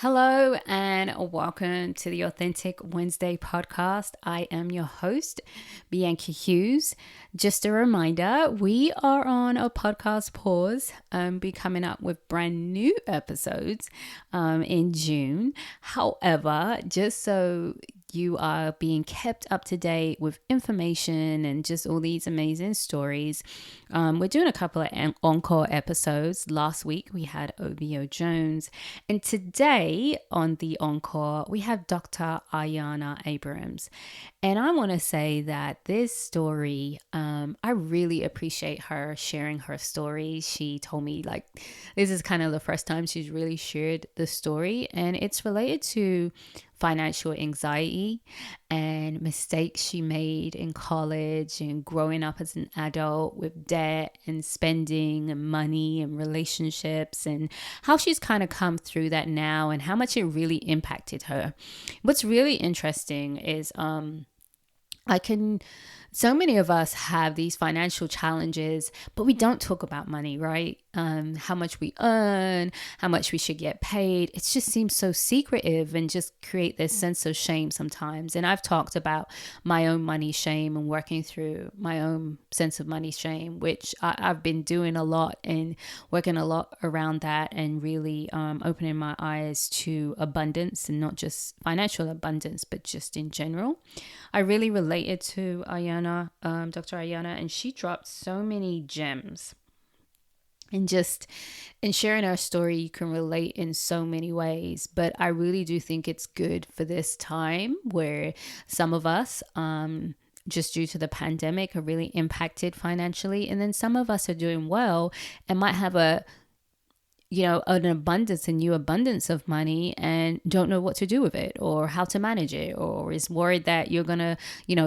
Hello and welcome to the Authentic Wednesday podcast. I am your host, Bianca Hughes. Just a reminder, we are on a podcast pause, be coming up with brand new episodes in June. However, just so you are being kept up to date with information and just all these amazing stories. We're doing a couple of Encore episodes. Last week we had OBO Jones, and today on the Encore we have Dr. Ayanna Abrams. And I want to say that this story, I really appreciate her sharing her story. She told me this is kind of the first time she's really shared the story, and it's related to financial anxiety and mistakes she made in college and growing up as an adult with debt and spending and money and relationships, and how she's kind of come through that now and how much it really impacted her. What's really interesting is so many of us have these financial challenges, but we don't talk about money, right? How much we earn, how much we should get paid. It just seems so secretive and just create this sense of shame sometimes. And I've talked about my own money shame and working through my own sense of money shame, which I've been doing a lot and working a lot around that, and really opening my eyes to abundance, and not just financial abundance, but just in general. I really related to Ayanna, Dr. Ayanna, and she dropped so many gems. And just in sharing our story, you can relate in so many ways. But I really do think it's good for this time where some of us, just due to the pandemic, are really impacted financially. And then some of us are doing well and might have a new abundance of money and don't know what to do with it or how to manage it, or is worried that you're going to,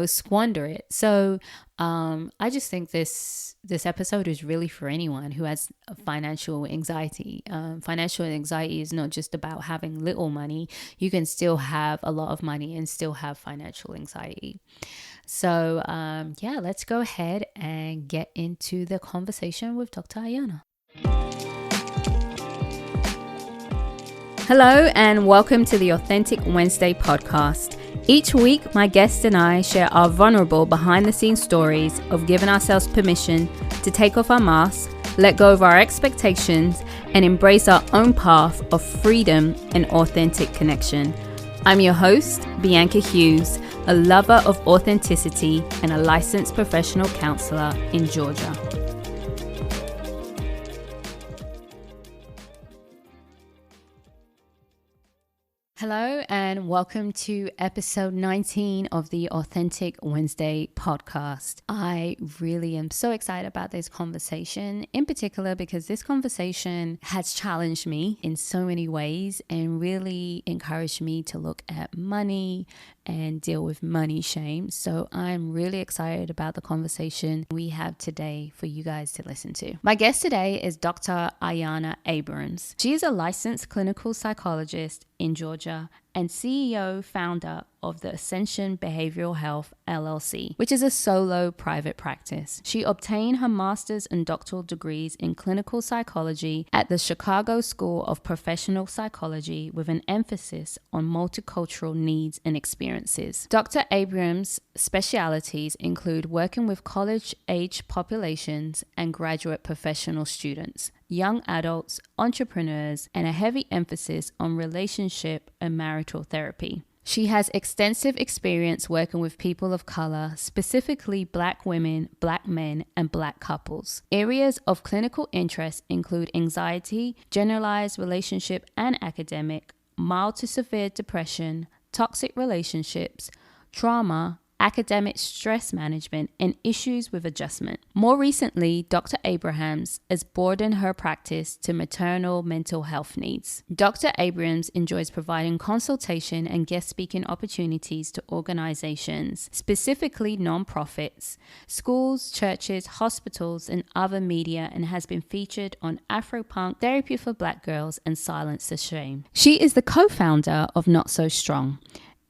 squander it. So I just think this episode is really for anyone who has financial anxiety. Financial anxiety is not just about having little money. You can still have a lot of money and still have financial anxiety. So let's go ahead and get into the conversation with Dr. Ayanna. Hello and welcome to the Authentic Wednesday podcast. Each week, my guest and I share our vulnerable behind-the-scenes stories of giving ourselves permission to take off our masks, let go of our expectations, and embrace our own path of freedom and authentic connection. I'm your host, Bianca Hughes, a lover of authenticity and a licensed professional counselor in Georgia. Hello and welcome to episode 19 of the Authentic Wednesday podcast. I really am so excited about this conversation, in particular because this conversation has challenged me in so many ways and really encouraged me to look at money and deal with money shame. So I'm really excited about the conversation we have today for you guys to listen to. My guest today is Dr. Ayanna Abrams. She is a licensed clinical psychologist in Georgia and CEO founder of the Ascension Behavioral Health LLC, which is a solo private practice. She obtained her master's and doctoral degrees in clinical psychology at the Chicago School of Professional Psychology with an emphasis on multicultural needs and experiences. Dr. Abrams' specialties include working with college-age populations and graduate professional students, young adults, entrepreneurs, and a heavy emphasis on relationship and marital therapy. She has extensive experience working with people of color, specifically Black women, Black men, and Black couples. Areas of clinical interest include anxiety, generalized relationship and academic, mild to severe depression, toxic relationships, trauma, academic stress management, and issues with adjustment. More recently, Dr. Abrams has broadened her practice to maternal mental health needs. Dr. Abrams enjoys providing consultation and guest speaking opportunities to organizations, specifically nonprofits, schools, churches, hospitals, and other media, and has been featured on Afropunk, Therapy for Black Girls, and Silence the Shame. She is the co-founder of Not So Strong,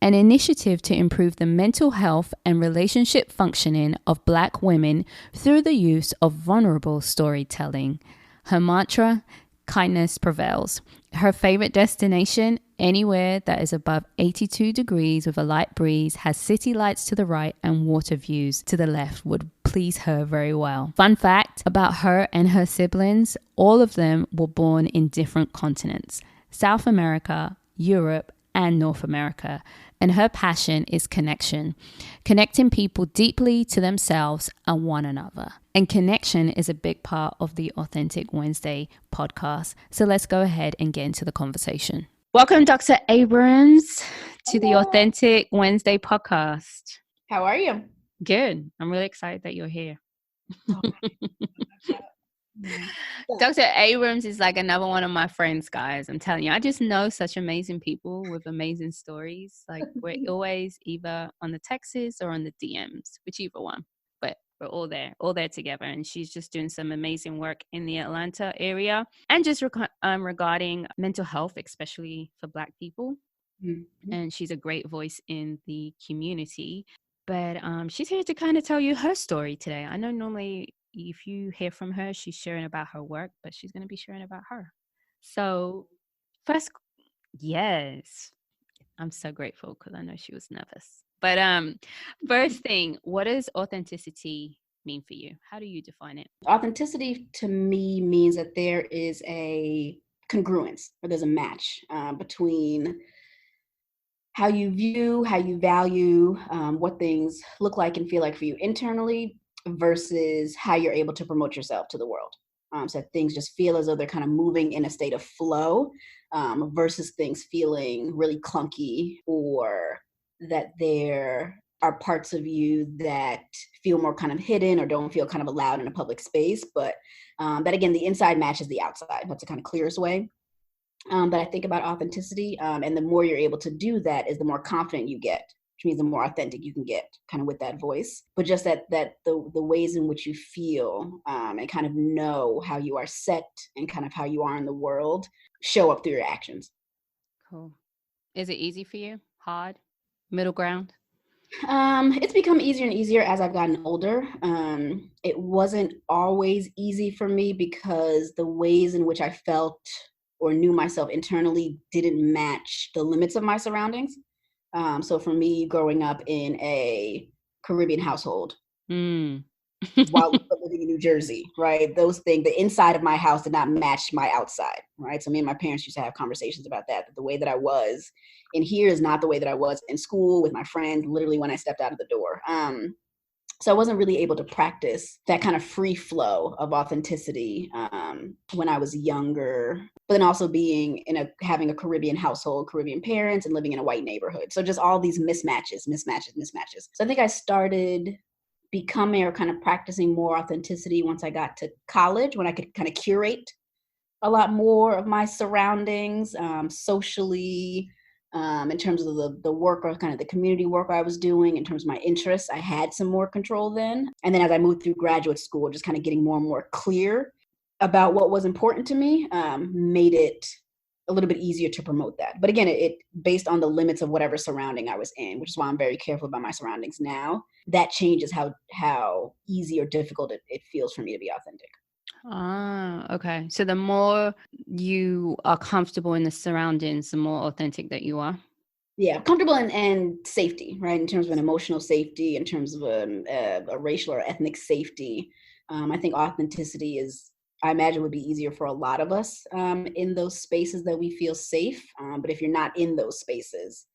an initiative to improve the mental health and relationship functioning of Black women through the use of vulnerable storytelling. Her mantra, kindness prevails, Her favorite destination, anywhere that is above 82 degrees with a light breeze, has city lights to the right and water views to the left, would please her very well. Fun fact about her and her siblings, all of them were born in different continents: South America, Europe, and North America. And her passion is connection, connecting people deeply to themselves and one another. And connection is a big part of the Authentic Wednesday podcast. So let's go ahead and get into the conversation. Welcome, Dr. Abrams, to the Authentic Wednesday podcast. How are you? Good. I'm really excited that you're here. Dr. Abrams is like another one of my friends, guys. I'm telling you, I just know such amazing people with amazing stories. Like we're always either on the texts or on the DMs, whichever one. But we're all there together. And she's just doing some amazing work in the Atlanta area and just regarding mental health, especially for Black people. Mm-hmm. And she's a great voice in the community. But she's here to kind of tell you her story today. I know normally if you hear from her, she's sharing about her work, but she's going to be sharing about her. So first, yes, I'm so grateful because I know she was nervous. But first thing, what does authenticity mean for you? How do you define it? Authenticity to me means that there is a congruence, or there's a match between how you view, how you value, what things look like and feel like for you internally versus how you're able to promote yourself to the world. So that things just feel as though they're kind of moving in a state of flow versus things feeling really clunky, or that there are parts of you that feel more kind of hidden or don't feel kind of allowed in a public space. But that again, the inside matches the outside. That's the kind of clearest way. But I think about authenticity, and the more you're able to do that is the more confident you get, which means the more authentic you can get kind of with that voice. But just that the ways in which you feel and kind of know how you are set and kind of how you are in the world show up through your actions. Cool. Is it easy for you? Hard? Middle ground? It's become easier and easier as I've gotten older. It wasn't always easy for me because the ways in which I felt or knew myself internally didn't match the limits of my surroundings. So for me, growing up in a Caribbean household, while living in New Jersey, right? Those things, the inside of my house did not match my outside, right? So me and my parents used to have conversations about that the way that I was in here is not the way that I was in school with my friends, literally when I stepped out of the door. So I wasn't really able to practice that kind of free flow of authenticity when I was younger, but then also having a Caribbean household, Caribbean parents, and living in a white neighborhood. So just all these mismatches. So I think I started becoming or kind of practicing more authenticity once I got to college, when I could kind of curate a lot more of my surroundings socially, in terms of the work or kind of the community work I was doing, in terms of my interests. I had some more control then. And then as I moved through graduate school, just kind of getting more and more clear about what was important to me, made it a little bit easier to promote that. But again, it based on the limits of whatever surrounding I was in, which is why I'm very careful about my surroundings now. That changes how easy or difficult it feels for me to be authentic. Ah, okay. So the more you are comfortable in the surroundings, the more authentic that you are. Yeah, comfortable and safety, right? In terms of an emotional safety, in terms of a racial or ethnic safety. I think authenticity I imagine would be easier for a lot of us in those spaces that we feel safe. But if you're not in those spaces,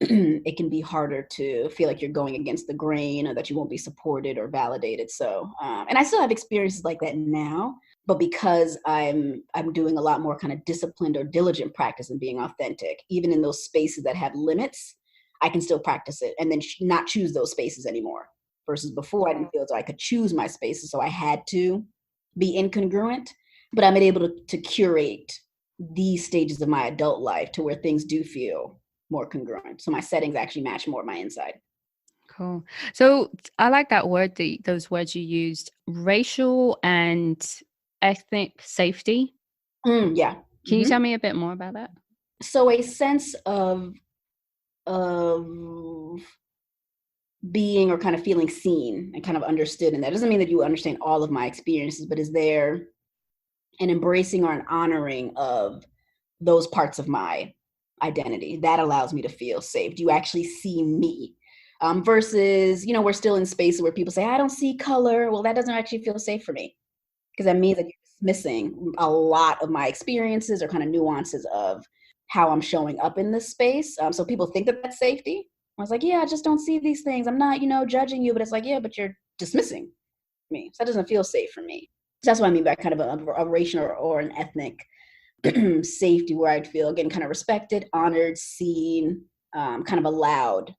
it can be harder to feel like you're going against the grain, or that you won't be supported or validated. So, and I still have experiences like that now, but because I'm doing a lot more kind of disciplined or diligent practice in being authentic, even in those spaces that have limits, I can still practice it and then not choose those spaces anymore. Versus before, I didn't feel as though I could choose my spaces, so I had to be incongruent. But I'm able to curate these stages of my adult life to where things do feel more congruent. So my settings actually match more my inside. Cool. So I like that word, those words you used, racial and ethnic safety. Yeah. Can you tell me a bit more about that? So a sense of being or kind of feeling seen and kind of understood. And that doesn't mean that you understand all of my experiences, but is there an embracing or an honoring of those parts of my identity. That allows me to feel safe. Do you actually see me? Versus, we're still in spaces where people say, I don't see color. Well, that doesn't actually feel safe for me, because that means that you're missing a lot of my experiences or kind of nuances of how I'm showing up in this space. So people think that that's safety. I was like, yeah, I just don't see these things. I'm not, judging you, but it's like, yeah, but you're dismissing me. So that doesn't feel safe for me. So that's what I mean by kind of a racial or an ethnic safety, where I'd feel, again, kind of respected, honored, seen, kind of allowed,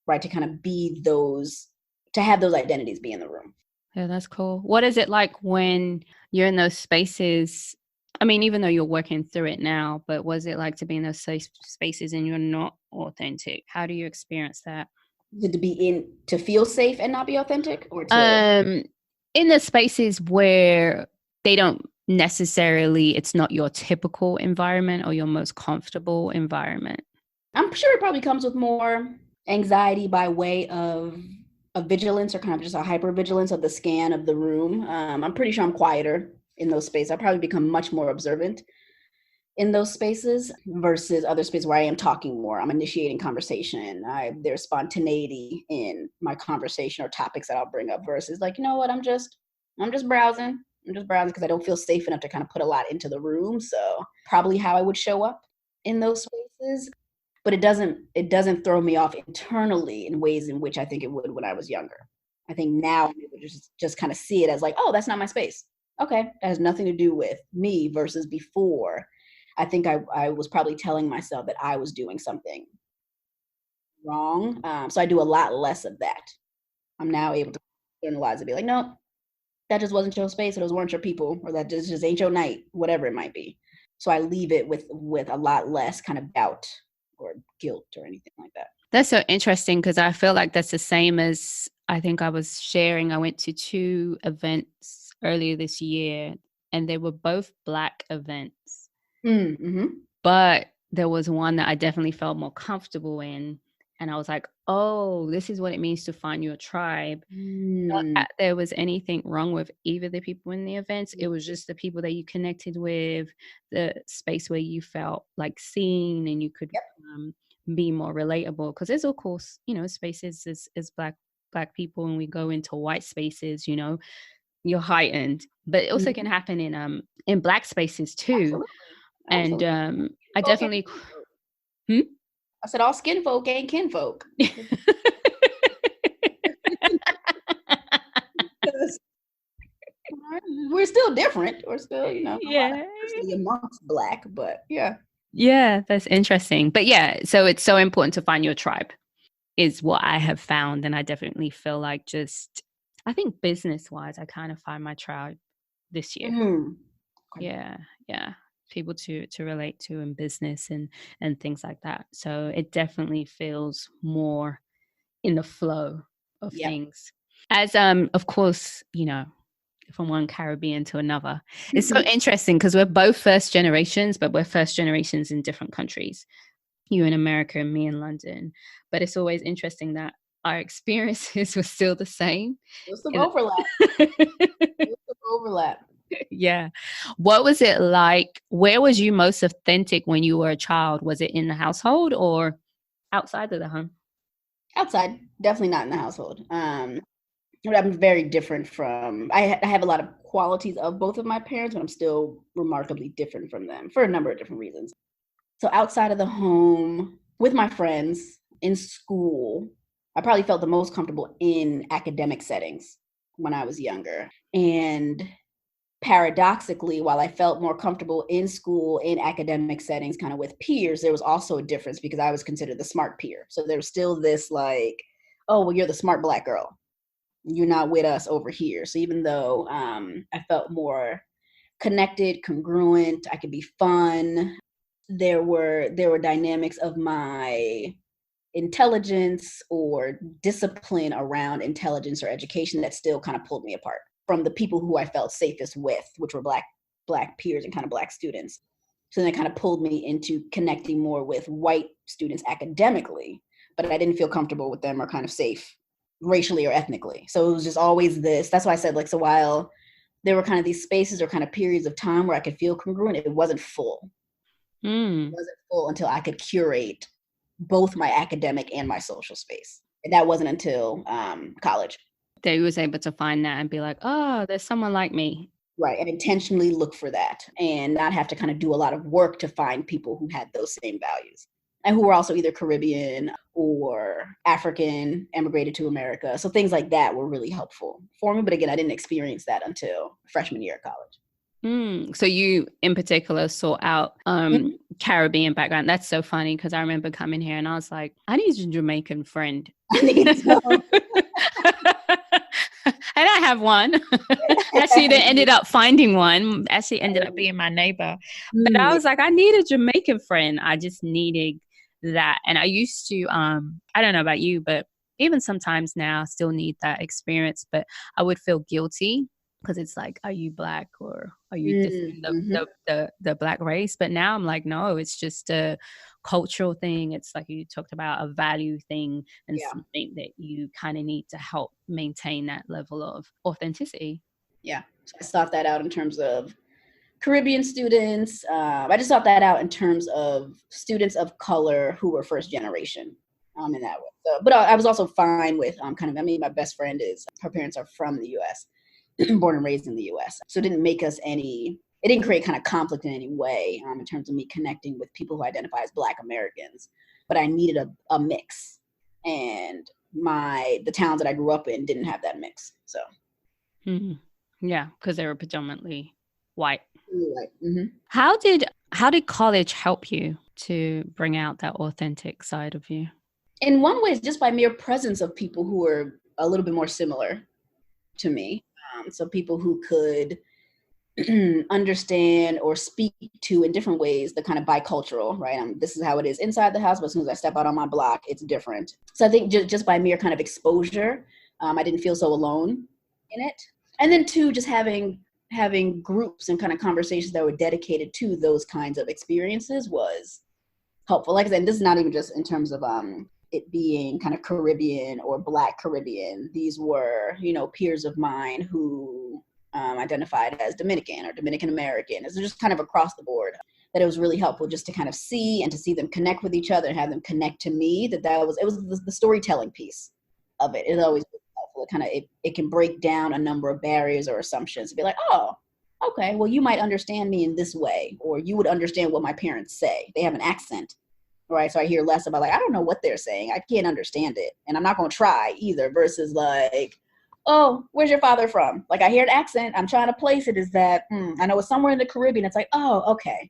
right, to kind of be those, to have those identities be in the room. Yeah, that's cool. What is it like when you're in those spaces? I mean, even though you're working through it now, but was it like to be in those safe spaces and you're not authentic? How do you experience that? To feel safe and not be authentic, or to in the spaces where they don't necessarily, it's not your typical environment or your most comfortable environment. I'm sure it probably comes with more anxiety by way of vigilance, or kind of just a hypervigilance of the scan of the room. I'm pretty sure I'm quieter in those spaces. I probably become much more observant in those spaces versus other spaces where I am talking more. I'm initiating conversation. There's spontaneity in my conversation or topics that I'll bring up, versus like, you know what, I'm just browsing. I'm just browsing because I don't feel safe enough to kind of put a lot into the room. So probably how I would show up in those spaces. But it doesn't throw me off internally in ways in which I think it would when I was younger. I think now I'm able to just kind of see it as like, oh, that's not my space. Okay, that has nothing to do with me, versus before. I think I was probably telling myself that I was doing something wrong. So I do a lot less of that. I'm now able to internalize and be like, no, that just wasn't your space, or those weren't your people, or that just ain't your night, whatever it might be. So I leave it with a lot less kind of doubt or guilt or anything like that. That's so interesting, because I feel like that's the same as, I think I was sharing, I went to 2 events earlier this year and they were both Black events. Mm-hmm. But there was one that I definitely felt more comfortable in. And I was like, oh, this is what it means to find your tribe. Not that there was anything wrong with either the people in the events. It was just the people that you connected with, the space where you felt like seen and you could be more relatable. Because there's, of course, spaces as black people, and we go into white spaces, you're heightened. But it also can happen in Black spaces too. Absolutely. And I definitely I said all skin folk ain't kin folk. We're still different. We're still, amongst Black, but yeah. Yeah, that's interesting. But yeah, so it's so important to find your tribe is what I have found. And I definitely feel like I think business-wise, I kind of find my tribe this year. Yeah. People to relate to in business and things like that. So it definitely feels more in the flow of things. As of course, from one Caribbean to another. It's so interesting because we're both first generations, but we're first generations in different countries. You in America and me in London. But it's always interesting that our experiences were still the same. There's some overlap. Yeah. What was it like? Where was you most authentic when you were a child? Was it in the household or outside of the home? Outside, definitely not in the household. I'm very different from, I have a lot of qualities of both of my parents, but I'm still remarkably different from them for a number of different reasons. So outside of the home, with my friends, in school, I probably felt the most comfortable in academic settings when I was younger. And paradoxically, while I felt more comfortable in school, in academic settings, kind of with peers, there was also a difference because I was considered the smart peer. So there was still this like, oh, well, you're the smart Black girl. You're not with us over here. So even though I felt more connected, congruent, I could be fun, there were dynamics of my intelligence or discipline around intelligence or education that still kind of pulled me apart from the people who I felt safest with, which were black peers and kind of Black students. So then it kind of pulled me into connecting more with white students academically, but I didn't feel comfortable with them or kind of safe racially or ethnically. So it was just always this. That's why I said, like, so while there were kind of these spaces or kind of periods of time where I could feel congruent, it wasn't full. Mm. Wasn't full until I could curate both my academic and my social space. And that wasn't until college. That you was able to find that and be like, oh, there's someone like me. Right. And intentionally look for that and not have to kind of do a lot of work to find people who had those same values and who were also either Caribbean or African, emigrated to America. So things like that were really helpful for me. But again, I didn't experience that until freshman year of college. So you in particular sought out Caribbean background. That's so funny because I remember coming here and I was like, I need a Jamaican friend. I need some. And I have one. Actually, they ended up finding one. Actually ended up being my neighbor. But I was like, I need a Jamaican friend. I just needed that. And I used to, I don't know about you, but even sometimes now I still need that experience, but I would feel guilty because it's like, are you Black or are you just the Black race? But now I'm like, no, it's just a cultural thing. It's like you talked about, a value thing and something that you kind of need to help maintain that level of authenticity. Yeah. So I sought that out in terms of Caribbean students. I just sought that out in terms of students of color who were first generation in that way. So, but I was also fine with my best friend her parents are from the U.S., born and raised in the U.S. So it didn't create kind of conflict in any way in terms of me connecting with people who identify as Black Americans. But I needed a mix. And the towns that I grew up in didn't have that mix. So. Mm-hmm. Yeah, because they were predominantly white. Right. Mm-hmm. How did college help you to bring out that authentic side of you? In one way, it's just by mere presence of people who were a little bit more similar to me. So people who could understand or speak to in different ways the kind of bicultural, right? This is how it is inside the house, but as soon as I step out on my block, it's different. So I think just by mere kind of exposure, I didn't feel so alone in it. And then two, just having groups and kind of conversations that were dedicated to those kinds of experiences was helpful. Like I said, this is not even just in terms of it being kind of Caribbean or Black Caribbean. These were, peers of mine who identified as Dominican or Dominican American. It's just kind of across the board that it was really helpful just to kind of see them connect with each other and have them connect to me. It was the storytelling piece of it. It always was helpful. It can break down a number of barriers or assumptions to be like, oh, okay, well, you might understand me in this way, or you would understand what my parents say. They have an accent. Right. So I hear less about I don't know what they're saying. I can't understand it. And I'm not going to try either versus oh, where's your father from? I hear an accent. I'm trying to place it as that. I know it's somewhere in the Caribbean. It's like, oh, okay.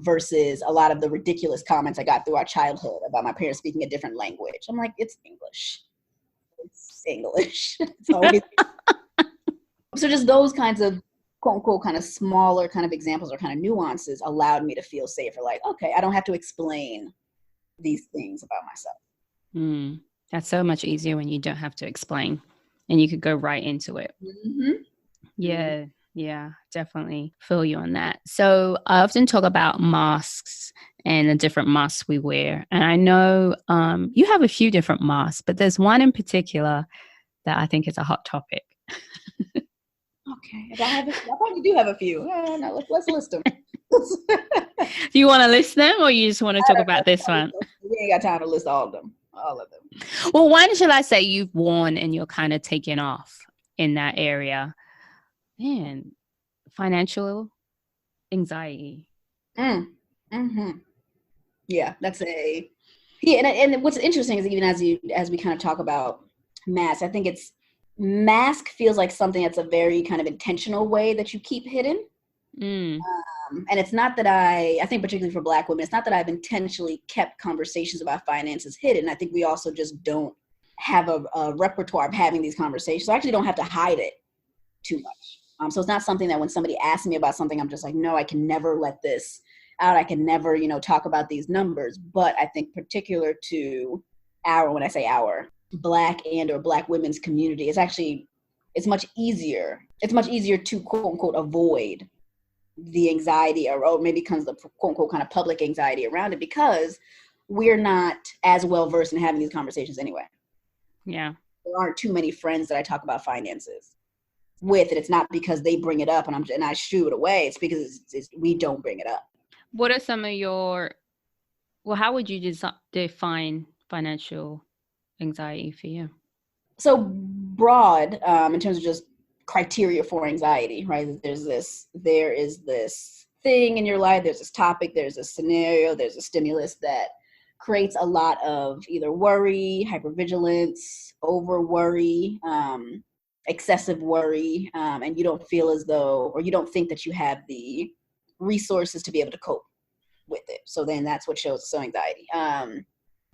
Versus a lot of the ridiculous comments I got through our childhood about my parents speaking a different language. I'm like, it's English. It's English. It's always. So just those kinds of quote unquote kind of smaller kind of examples or kind of nuances allowed me to feel safer. Okay, I don't have to explain these things about myself. That's so much easier when you don't have to explain and you could go right into it. Mm-hmm. Yeah, definitely feel you on that. So I often talk about masks and the different masks we wear. And I know you have a few different masks, but there's one in particular that I think is a hot topic. Okay, I probably do have a few. No, let's list them. Do you want to list them or you just want to talk about this one? We ain't got time to list all of them. Well, one should I say you've worn and you're kind of taking off in that area? Man, financial anxiety. Mm-hmm. Yeah, and what's interesting is even as we kind of talk about masks, I think mask feels like something that's a very kind of intentional way that you keep hidden. And it's not that I think particularly for Black women, it's not that I've intentionally kept conversations about finances hidden. I think we also just don't have a repertoire of having these conversations. So I actually don't have to hide it too much. So it's not something that when somebody asks me about something, I'm just like, no, I can never let this out. I can never, talk about these numbers. But I think particular to when I say our Black and or Black women's community, it's much easier. It's much easier to quote unquote avoid the anxiety or maybe comes the quote unquote kind of public anxiety around it because we're not as well versed in having these conversations anyway. Yeah. There aren't too many friends that I talk about finances with, and it's not because they bring it up and I shoo it away. It's because we don't bring it up. What are some of your, well, how would you define financial anxiety for you? So broad, in terms of just criteria for anxiety, right? There is this thing in your life, there's this topic, there's a scenario, there's a stimulus that creates a lot of either worry, hypervigilance, over worry, excessive worry, and you don't feel as though, or you don't think that you have the resources to be able to cope with it. So then that's what shows so anxiety.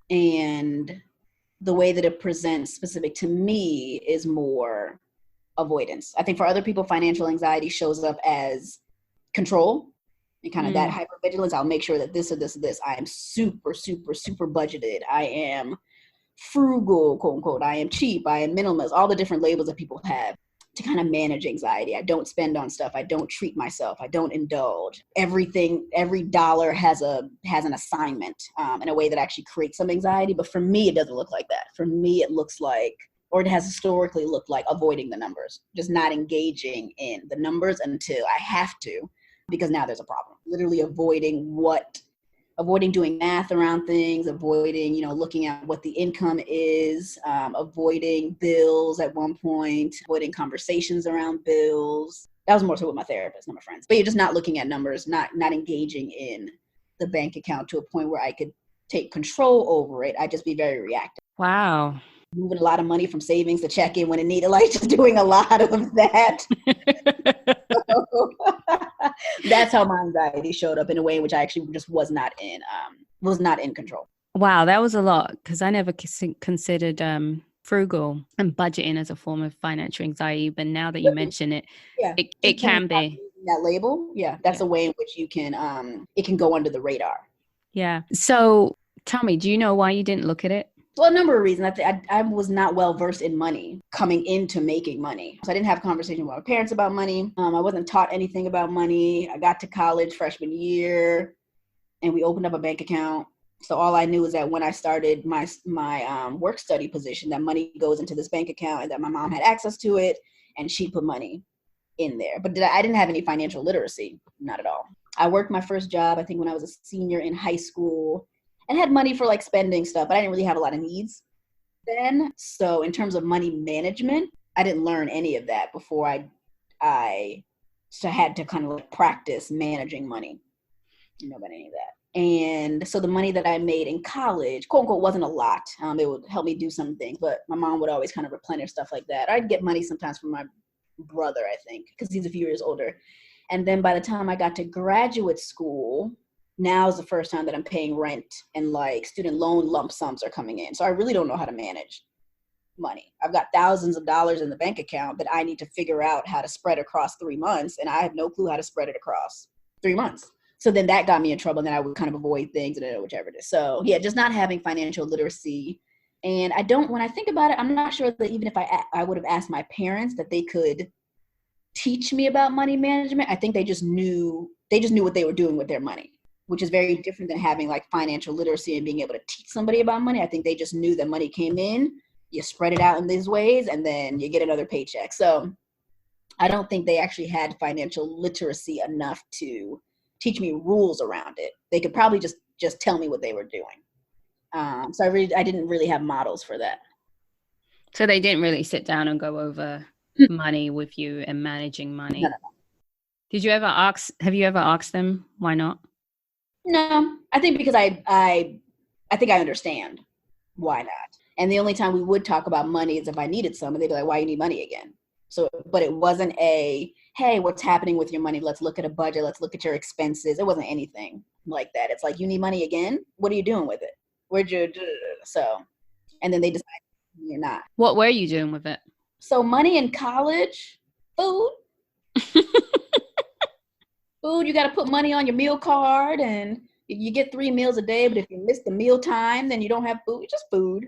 And the way that it presents specific to me is more avoidance. I think for other people, financial anxiety shows up as control and kind of that hypervigilance. I'll make sure that this or this or this. I am super, super, super budgeted. I am frugal, quote unquote. I am cheap. I am minimalist. All the different labels that people have to kind of manage anxiety. I don't spend on stuff. I don't treat myself. I don't indulge. Everything, every dollar has an assignment in a way that actually creates some anxiety. But for me, it doesn't look like that. For me, it looks like, or it has historically looked like, avoiding the numbers, just not engaging in the numbers until I have to, because now there's a problem. Literally avoiding doing math around things, avoiding, looking at what the income is, avoiding bills at one point, avoiding conversations around bills. That was more so with my therapist, not my friends. But you're just not looking at numbers, not engaging in the bank account to a point where I could take control over it. I'd just be very reactive. Wow. Moving a lot of money from savings to check in when it needed, like just doing a lot of that. That's how my anxiety showed up in a way in which I actually just was not in control. Wow, that was a lot, because I never considered frugal and budgeting as a form of financial anxiety. But now that you mention it, it can be. That label, that's a way in which you can, it can go under the radar. Yeah. So tell me, do you know why you didn't look at it? Well, a number of reasons. I was not well versed in money coming into making money. So I didn't have a conversation with my parents about money. I wasn't taught anything about money. I got to college freshman year and we opened up a bank account. So all I knew is that when I started my work study position, that money goes into this bank account and that my mom had access to it and she put money in there. But I didn't have any financial literacy, not at all. I worked my first job, I think when I was a senior in high school, and had money for like spending stuff, but I didn't really have a lot of needs then. So in terms of money management, I didn't learn any of that before I had to kind of like practice managing money, about any of that. And so the money that I made in college, quote unquote, wasn't a lot. It would help me do some things, but my mom would always kind of replenish stuff like that. I'd get money sometimes from my brother, I think, because he's a few years older. And then by the time I got to graduate school, now is the first time that I'm paying rent and like student loan lump sums are coming in. So I really don't know how to manage money. I've got thousands of dollars in the bank account that I need to figure out how to spread across 3 months. And I have no clue how to spread it across 3 months. So then that got me in trouble. And then I would kind of avoid things and whichever it is. So yeah, just not having financial literacy. And when I think about it, I'm not sure that even if I would have asked my parents that they could teach me about money management. I think they just knew what they were doing with their money, which is very different than having like financial literacy and being able to teach somebody about money. I think they just knew that money came in, you spread it out in these ways, and then you get another paycheck. So I don't think they actually had financial literacy enough to teach me rules around it. They could probably just tell me what they were doing. So I didn't really have models for that. So they didn't really sit down and go over money with you and managing money. No. Have you ever asked them why not? No, I think because I think I understand why not. And the only time we would talk about money is if I needed some, and they'd be like, why you need money again? So, but it wasn't hey, what's happening with your money? Let's look at a budget. Let's look at your expenses. It wasn't anything like that. It's like, you need money again? What are you doing with it? And then they decide you're not. What were you doing with it? So money in college, food. Food, you got to put money on your meal card, and you get 3 meals a day, but if you miss the meal time, then you don't have food. It's just food.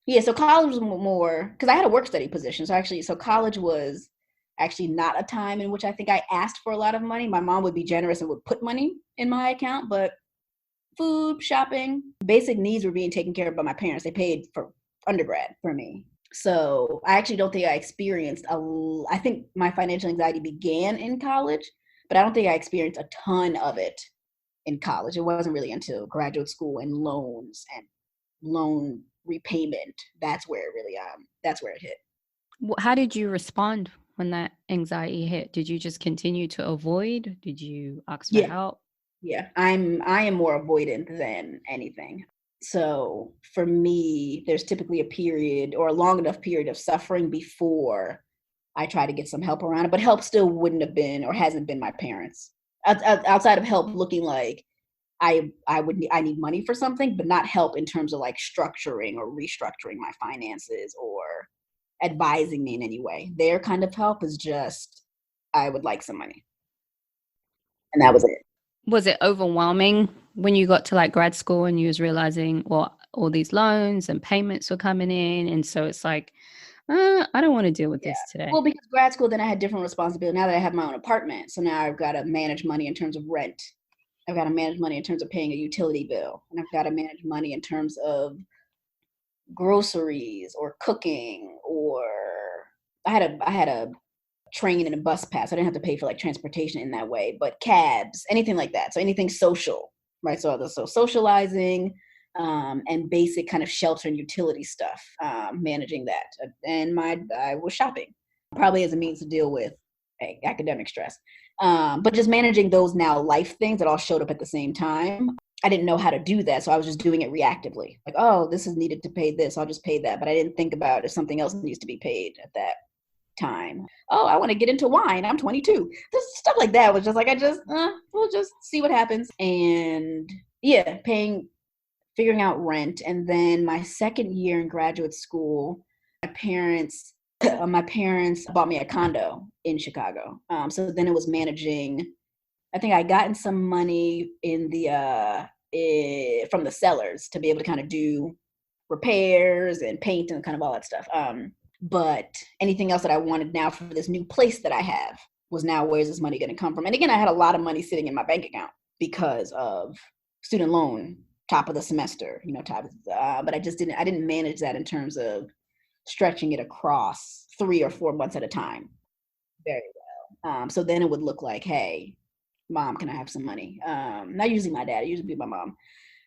Yeah, so college was more, because I had a work study position. So college was actually not a time in which I think I asked for a lot of money. My mom would be generous and would put money in my account, but food, shopping, basic needs were being taken care of by my parents. They paid for undergrad for me. So I actually don't think I experienced I think my financial anxiety began in college, but I don't think I experienced a ton of it in college. It wasn't really until graduate school and loans and loan repayment that's where it hit. How did you respond when that anxiety hit? Did you just continue to avoid? Did you ask for Yeah, help? yeah. I am more avoidant than anything. So for me, there's typically a period or a long enough period of suffering before I try to get some help around it. But help still wouldn't have been or hasn't been my parents. Outside of help looking like I need money for something, but not help in terms of like structuring or restructuring my finances or advising me in any way. Their kind of help is just I would like some money, and that was it. Was it overwhelming when you got to like grad school and you was realizing, well, all these loans and payments were coming in, and so it's like, I don't want to deal with Yeah. this today. Well, because grad school, then I had different responsibility. Now that I have my own apartment, so now I've got to manage money in terms of rent. I've got to manage money in terms of paying a utility bill, and I've got to manage money in terms of groceries or cooking. Or I had a train and a bus pass. I didn't have to pay for like transportation in that way, but cabs, anything like that. So anything social, right? So socializing, and basic kind of shelter and utility stuff, managing that. And I was shopping, probably as a means to deal with academic stress. But just managing those now life things that all showed up at the same time. I didn't know how to do that. So I was just doing it reactively. Like, oh, this is needed to pay this. I'll just pay that. But I didn't think about if something else needs to be paid at that time. Oh, I want to get into wine. I'm 22. Just stuff like that was just like, we'll just see what happens. And yeah, figuring out rent. And then my second year in graduate school, my parents bought me a condo in Chicago. So then it was managing. I think I gotten some money in the from the sellers to be able to kind of do repairs and paint and kind of all that stuff. But anything else that I wanted now for this new place that I have was now, where's this money going to come from? And again, I had a lot of money sitting in my bank account because of student loan, top of the semester, but I didn't manage that in terms of stretching it across 3 or 4 months at a time very well. So then it would look like, hey, mom, can I have some money? Not usually my dad, it usually be my mom.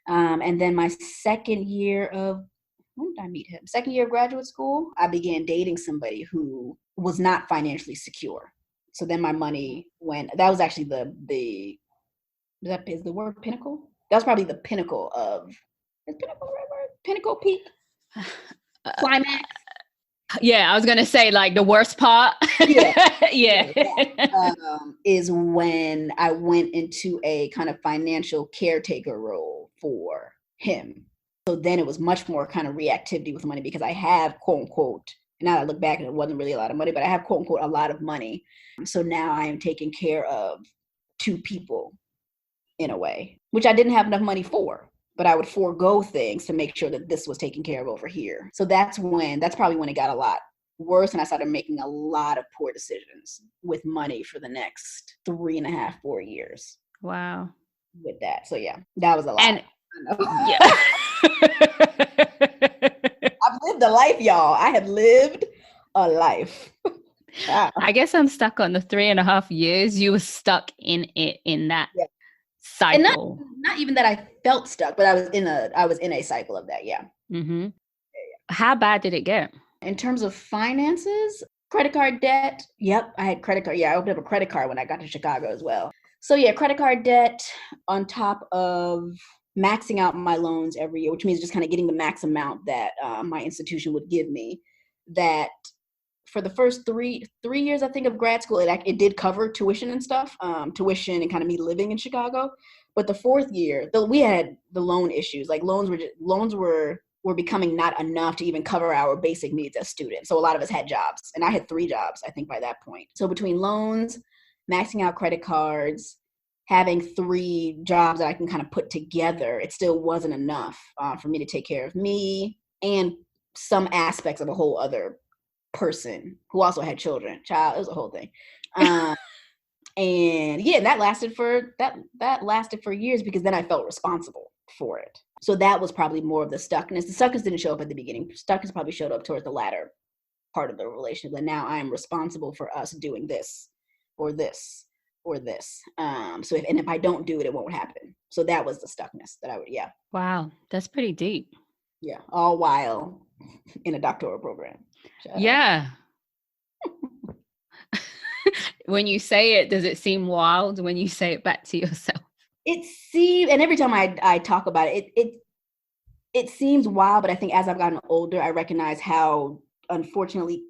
And then my second year of when did I meet him? Second year of graduate school, I began dating somebody who was not financially secure. So then my money went. That was actually is the word pinnacle? That was probably the pinnacle of is pinnacle the right word? Pinnacle, peak, climax. Yeah, I was gonna say like the worst part. Yeah, Yeah. Is when I went into a kind of financial caretaker role for him. So then it was much more kind of reactivity with money because I have quote unquote, and now I look back and it wasn't really a lot of money, but I have quote unquote a lot of money. So now I am taking care of two people in a way, which I didn't have enough money for, but I would forego things to make sure that this was taken care of over here. So that's probably when it got a lot worse and I started making a lot of poor decisions with money for the next 3.5, 4 years. Wow. With that. So yeah, that was a lot. And yeah. I've lived a life, y'all. I have lived a life. I guess I'm stuck on the 3.5 years. You were stuck in it, in that cycle. And not even that I felt stuck, but I was in a cycle of that. Yeah. Mm-hmm. How bad did it get? In terms of finances, credit card debt. Yep, I had credit card. Yeah, I opened up a credit card when I got to Chicago as well. So yeah, credit card debt on top of maxing out my loans every year, which means just kind of getting the max amount that my institution would give me. That for the first three years, I think, of grad school, it did cover tuition and stuff, tuition and kind of me living in Chicago. But the fourth year, we had the loan issues. Like loans were becoming not enough to even cover our basic needs as students. So a lot of us had jobs, and I had 3 jobs, I think, by that point. So between loans, maxing out credit cards, having 3 jobs that I can kind of put together, it still wasn't enough for me to take care of me and some aspects of a whole other person who also had children. It was a whole thing. And yeah, that lasted for years because then I felt responsible for it. So that was probably more of the stuckness. The stuckness didn't show up at the beginning. Stuckness probably showed up towards the latter part of the relationship. And now I'm responsible for us doing this or this or this. So if I don't do it, it won't happen. So that was the stuckness that I would, yeah. Wow, that's pretty deep. Yeah, all while in a doctoral program. Yeah. When you say it, does it seem wild when you say it back to yourself? It seems, and every time I talk about it, it seems wild, but I think as I've gotten older, I recognize how, unfortunately,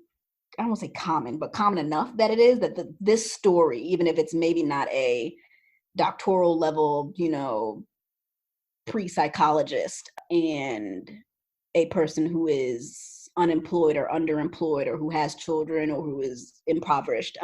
I don't want to say common, but common enough that it is that this story, even if it's maybe not a doctoral level, pre-psychologist and a person who is unemployed or underemployed or who has children or who is impoverished.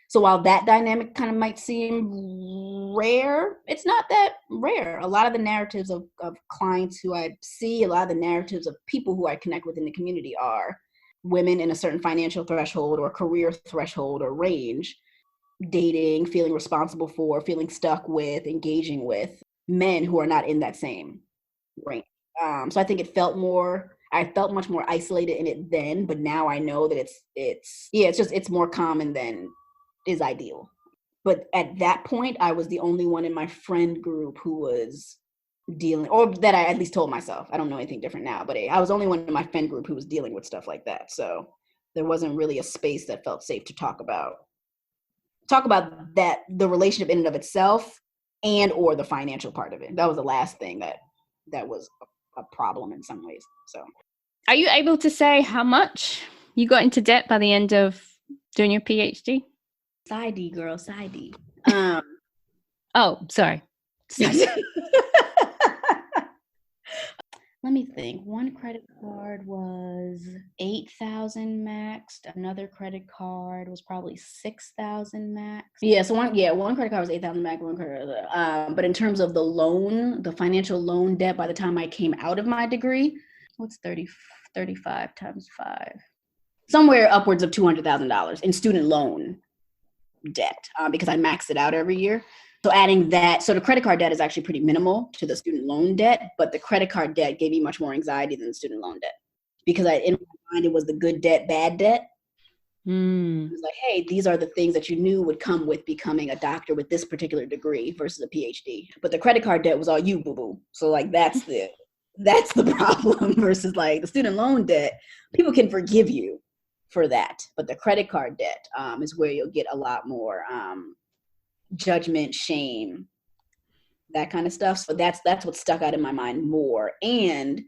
So while that dynamic kind of might seem rare, it's not that rare. A lot of the narratives of clients who I see, a lot of the narratives of people who I connect with in the community are women in a certain financial threshold or career threshold or range, dating, feeling responsible for, feeling stuck with, engaging with men who are not in that same range. So I think I felt much more isolated in it then, but now I know that it's more common than is ideal. But at that point, I was the only one in my friend group who was dealing, or that I at least told myself. I don't know anything different now, but I was the only one in my friend group who was dealing with stuff like that. So there wasn't really a space that felt safe to talk about that, the relationship in and of itself, and or the financial part of it. That was the last thing that was a problem in some ways. So are you able to say how much you got into debt by the end of doing your PhD? Side D, girl, side D. Oh, sorry. Let me think. One credit card was 8,000 maxed. Another credit card was probably 6,000 max. Yeah, so one credit card was 8,000 max. But in terms of the financial loan debt, by the time I came out of my degree, what's 35 times 5? Somewhere upwards of $200,000 in student loan debt, because I maxed it out every year. So adding that, so the credit card debt is actually pretty minimal to the student loan debt, but the credit card debt gave me much more anxiety than the student loan debt, because in my mind it was the good debt, bad debt. It was like, hey, these are the things that you knew would come with becoming a doctor with this particular degree versus a PhD. But the credit card debt was all you, boo-boo. So like that's the problem versus like the student loan debt. People can forgive you for that, but the credit card debt is where you'll get a lot more judgment, shame, that kind of stuff. So that's what stuck out in my mind more. And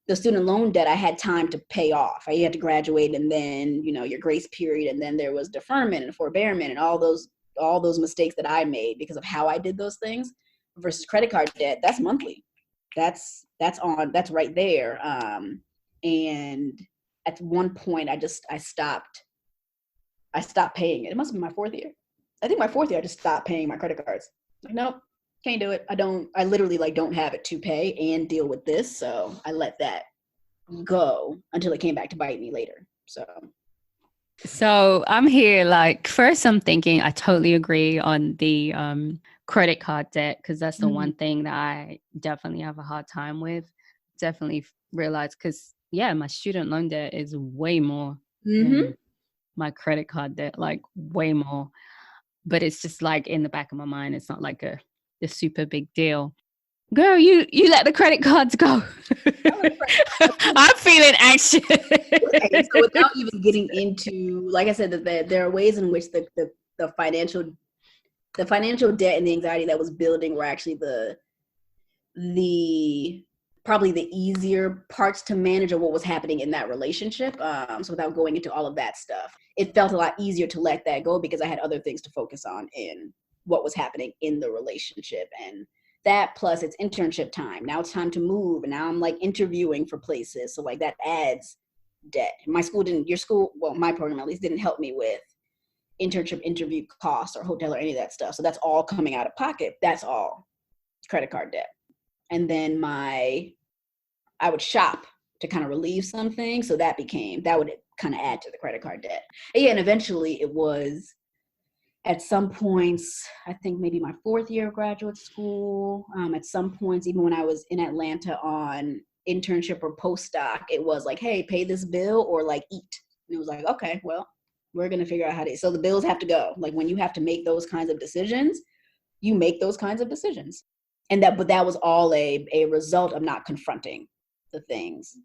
the student loan debt, I had time to pay off. I had to graduate, and then your grace period, and then there was deferment and forbearment and all those mistakes that I made because of how I did those things. Versus credit card debt, that's monthly. That's right there. And at one point, I stopped paying it. It must have been my fourth year. I think my fourth year, I just stopped paying my credit cards. Like, nope, can't do it. I literally don't have it to pay and deal with this. So I let that go until it came back to bite me later. So I'm here, first I'm thinking I totally agree on the credit card debt, because that's the one thing that I definitely have a hard time with. Definitely realize, because my student loan debt is way more than my credit card debt, way more. But it's just in the back of my mind, it's not like a super big deal. Girl, you let the credit cards go. I'm feeling anxious. Right. So without even getting into, like I said, that there are ways in which the financial debt and the anxiety that was building were actually the probably the easier parts to manage of what was happening in that relationship. So without going into all of that stuff, it felt a lot easier to let that go because I had other things to focus on in what was happening in the relationship. And that plus it's internship time. Now it's time to move. And now I'm interviewing for places. So that adds debt. My program at least didn't help me with internship interview costs or hotel or any of that stuff. So that's all coming out of pocket. That's all credit card debt. And then I would shop to kind of relieve something. So that would kind of add to the credit card debt. And eventually it was at some points, I think maybe my 4th year of graduate school, at some points, even when I was in Atlanta on internship or postdoc, it was like, hey, pay this bill or like eat. And it was like, okay, well, we're going to figure out how to eat. So the bills have to go. Like when you have to make those kinds of decisions, you make those kinds of decisions. But that was all a result of not confronting the things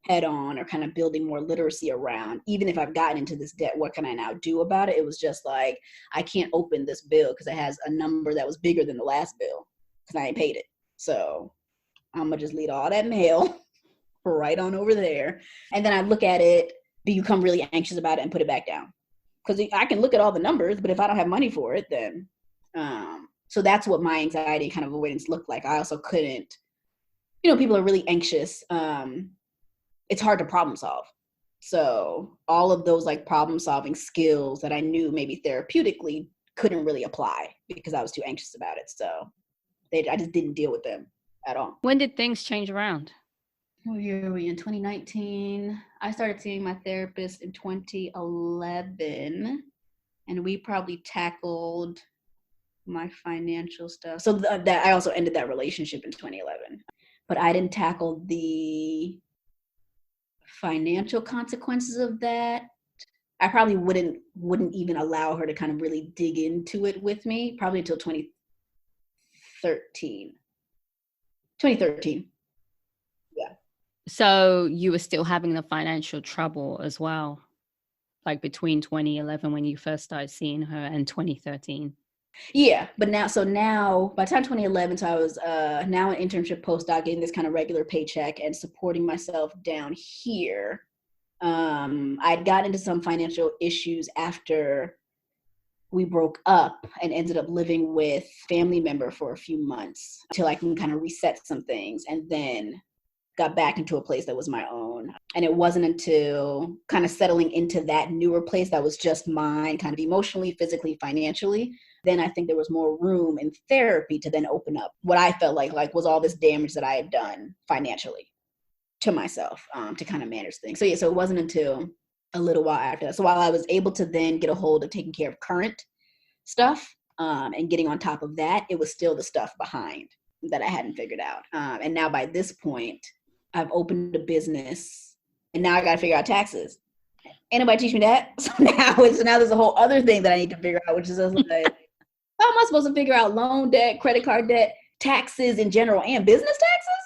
head on or kind of building more literacy around, even if I've gotten into this debt, what can I now do about it? It was just like, I can't open this bill because it has a number that was bigger than the last bill because I ain't paid it. So I'm gonna just leave all that mail right on over there. And then I look at it, become really anxious about it and put it back down. Because I can look at all the numbers, but if I don't have money for it, then, so that's what my anxiety kind of avoidance looked like. I also couldn't, people are really anxious. It's hard to problem solve. So all of those like problem solving skills that I knew maybe therapeutically couldn't really apply because I was too anxious about it. So I just didn't deal with them at all. When did things change around? What year are we in? 2019. I started seeing my therapist in 2011, and we probably tackled my financial stuff. So that I also ended that relationship in 2011, but I didn't tackle the financial consequences of that. I probably wouldn't even allow her to kind of really dig into it with me probably until 2013. Yeah. So you were still having the financial trouble as well, like between 2011 when you first started seeing her and 2013. Yeah, but now by the time 2011, so I was now an internship postdoc, getting this kind of regular paycheck and supporting myself down here. I'd got into some financial issues after we broke up and ended up living with a family member for a few months until I can kind of reset some things, and then got back into a place that was my own. And it wasn't until kind of settling into that newer place that was just mine, kind of emotionally, physically, financially, then I think there was more room in therapy to then open up what I felt like was all this damage that I had done financially to myself, to kind of manage things. So yeah, so it wasn't until a little while after that. So while I was able to then get a hold of taking care of current stuff, and getting on top of that, it was still the stuff behind that I hadn't figured out. And now by this point, I've opened a business and now I got to figure out taxes. Ain't nobody teach me that. So now there's a whole other thing that I need to figure out, which is like, how am I supposed to figure out loan debt, credit card debt, taxes in general, and business taxes,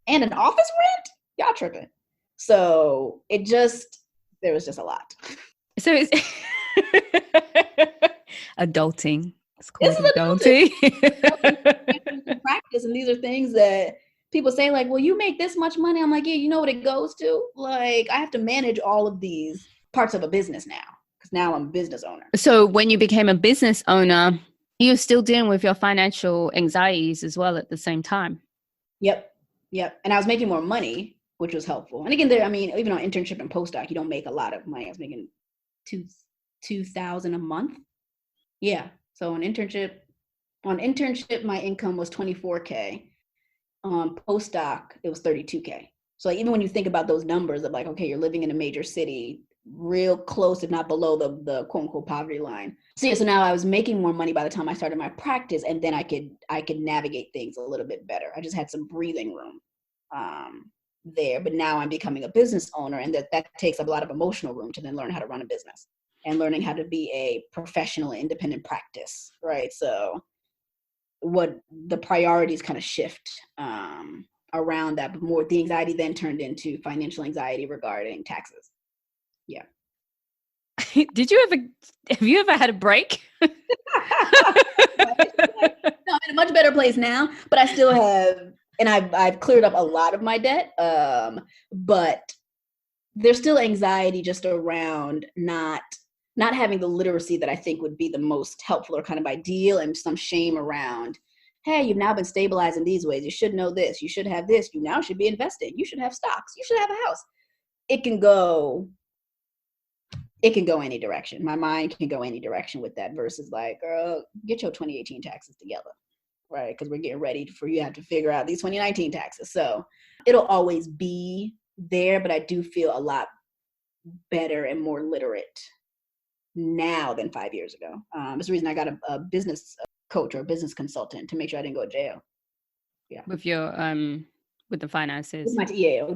and an office rent? Y'all tripping. So there was just a lot. So it's adulting. It's called adulting. Practice, and these are things that people say like, well, you make this much money. I'm like, yeah, you know what it goes to? Like, I have to manage all of these parts of a business now because now I'm a business owner. So when you became a business owner, you're still dealing with your financial anxieties as well at the same time. Yep. And I was making more money, which was helpful. And again, even on internship and postdoc, you don't make a lot of money. I was making $2,000 a month. Yeah. So on internship, my income was $24K. On postdoc, it was $32K. So like, even when you think about those numbers of like, okay, you're living in a major city, real close, if not below the quote unquote poverty line. So yeah, so now I was making more money by the time I started my practice, and then I could navigate things a little bit better. I just had some breathing room there, but now I'm becoming a business owner, and that takes up a lot of emotional room to then learn how to run a business and learning how to be a professional independent practice, right? So what the priorities kind of shift around that, but more the anxiety then turned into financial anxiety regarding taxes. Yeah. Have you ever had a break? No, I'm in a much better place now, but I still have, and I've cleared up a lot of my debt. But there's still anxiety just around not having the literacy that I think would be the most helpful or kind of ideal, and some shame around, hey, you've now been stabilized in these ways. You should know this. You should have this. You now should be investing. You should have stocks. You should have a house. It can go any direction. My mind can go any direction with that versus like, girl, get your 2018 taxes together, right? Because we're getting ready for you have to figure out these 2019 taxes. So it'll always be there, but I do feel a lot better and more literate now than 5 years ago. It's the reason I got a business coach or a business consultant to make sure I didn't go to jail. Yeah. With your with the finances.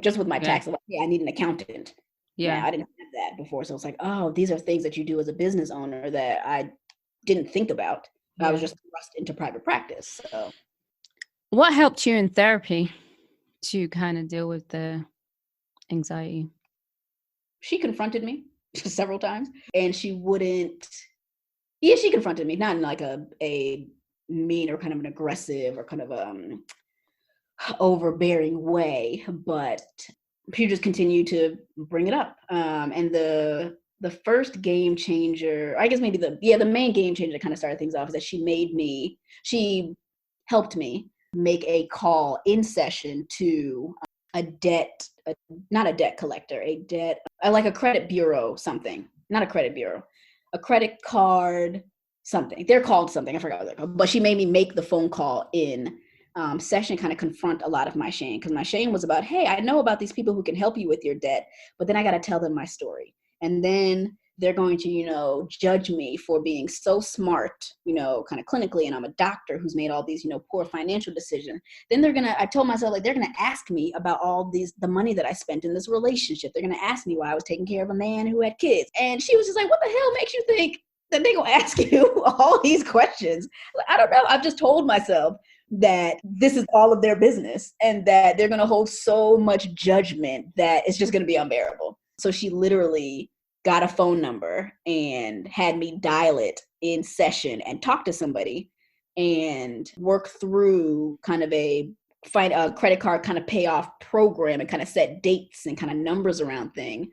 Just with my Yeah. tax. Yeah, I need an accountant. Yeah. Now, I didn't have that before. So it's like, oh, these are things that you do as a business owner that I didn't think about. Yeah. I was just thrust into private practice. So what helped you in therapy to kind of deal with the anxiety? She confronted me several times, and she confronted me, not in like a mean or kind of an aggressive or kind of overbearing way, but she just continued to bring it up. And the first game changer, I guess maybe the main game changer that kind of started things off is that she helped me make a call in session to not a debt collector, like a credit bureau, something, not a credit bureau, a credit card, something. They're called something. I forgot what they're called. But she made me make the phone call in session, kind of confront a lot of my shame, because my shame was about, hey, I know about these people who can help you with your debt, but then I got to tell them my story. And then they're going to, judge me for being so smart, kind of clinically, and I'm a doctor who's made all these, poor financial decisions. Then I told myself, like, they're going to ask me about the money that I spent in this relationship. They're going to ask me why I was taking care of a man who had kids. And she was just like, what the hell makes you think that they're going to ask you all these questions? I don't know. I've just told myself that this is all of their business and that they're going to hold so much judgment that it's just going to be unbearable. So she literally got a phone number and had me dial it in session and talk to somebody and work through kind of find a credit card kind of payoff program and kind of set dates and kind of numbers around things.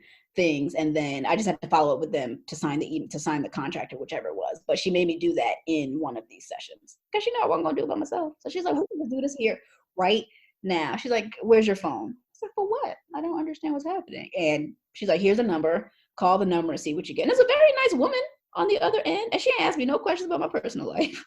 And then I just had to follow up with them to sign the contract or whichever it was. But she made me do that in one of these sessions because she knew I wasn't going to do it by myself. So she's like, we're going to do this here right now. She's like, where's your phone? I was like, for what? I don't understand what's happening. And she's like, here's a number. Call the number and see what you get. And it's a very nice woman on the other end. And she asked me no questions about my personal life.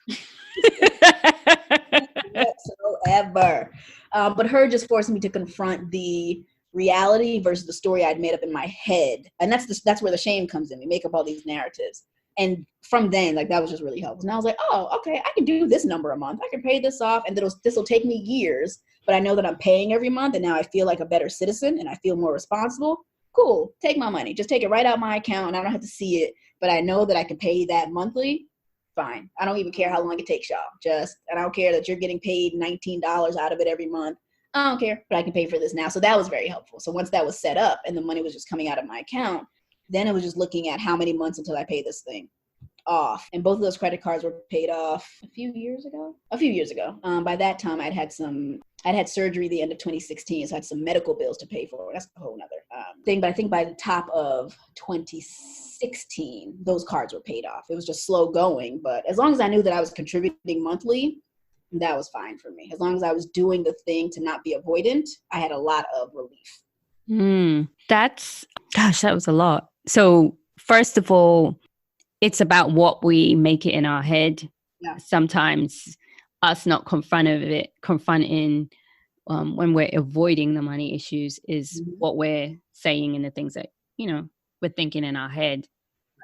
Whatsoever. But her just forced me to confront the reality versus the story I'd made up in my head. And that's where the shame comes in. We make up all these narratives. And from then, like, that was just really helpful. And I was like, oh, okay, I can do this number a month. I can pay this off. And this will take me years, but I know that I'm paying every month. And now I feel like a better citizen and I feel more responsible. Cool, take my money. Just take it right out my account and I don't have to see it. But I know that I can pay that monthly. Fine. I don't even care how long it takes y'all. And I don't care that you're getting paid $19 out of it every month. I don't care, but I can pay for this now. So that was very helpful. So once that was set up and the money was just coming out of my account, then it was just looking at how many months until I pay this thing off. And both of those credit cards were paid off a few years ago. By that time, I'd had surgery the end of 2016, so I had some medical bills to pay for. That's a whole nother thing. But I think by the top of 2016, those cards were paid off. It was just slow going. But as long as I knew that I was contributing monthly, that was fine for me. As long as I was doing the thing to not be avoidant, I had a lot of relief. That was a lot. So first of all, it's about what we make it in our head. Yeah. Sometimes us not confronting when we're avoiding the money issues is what we're saying and the things that, we're thinking in our head.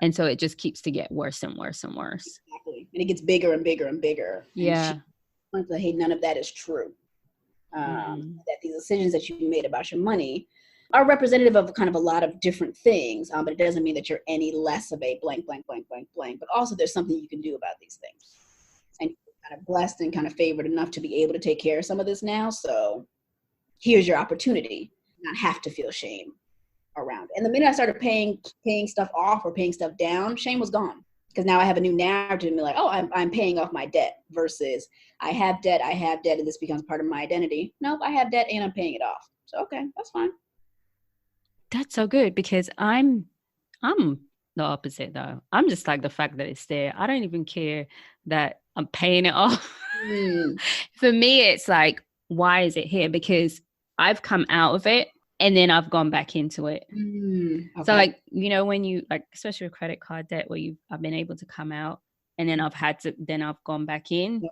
And so it just keeps to get worse and worse and worse. Exactly. And it gets bigger and bigger and bigger. Yeah. And hey, none of that is true. That these decisions that you made about your money are representative of kind of a lot of different things, but it doesn't mean that you're any less of a blank, blank, blank, blank, blank. But also there's something you can do about these things. And you're kind of blessed and kind of favored enough to be able to take care of some of this now. So here's your opportunity, not have to feel shame around it. And the minute I started paying stuff off or paying stuff down, shame was gone. Because now I have a new narrative and be like, oh, I'm paying off my debt versus I have debt, and this becomes part of my identity. Nope, I have debt and I'm paying it off. So, okay, that's fine. That's so good because I'm the opposite though. I'm just like the fact that it's there. I don't even care that I'm paying it off. For me, it's like, why is it here? Because I've come out of it and then I've gone back into it. Okay. So like, when you like, especially with credit card debt where I've been able to come out and then I've gone back in,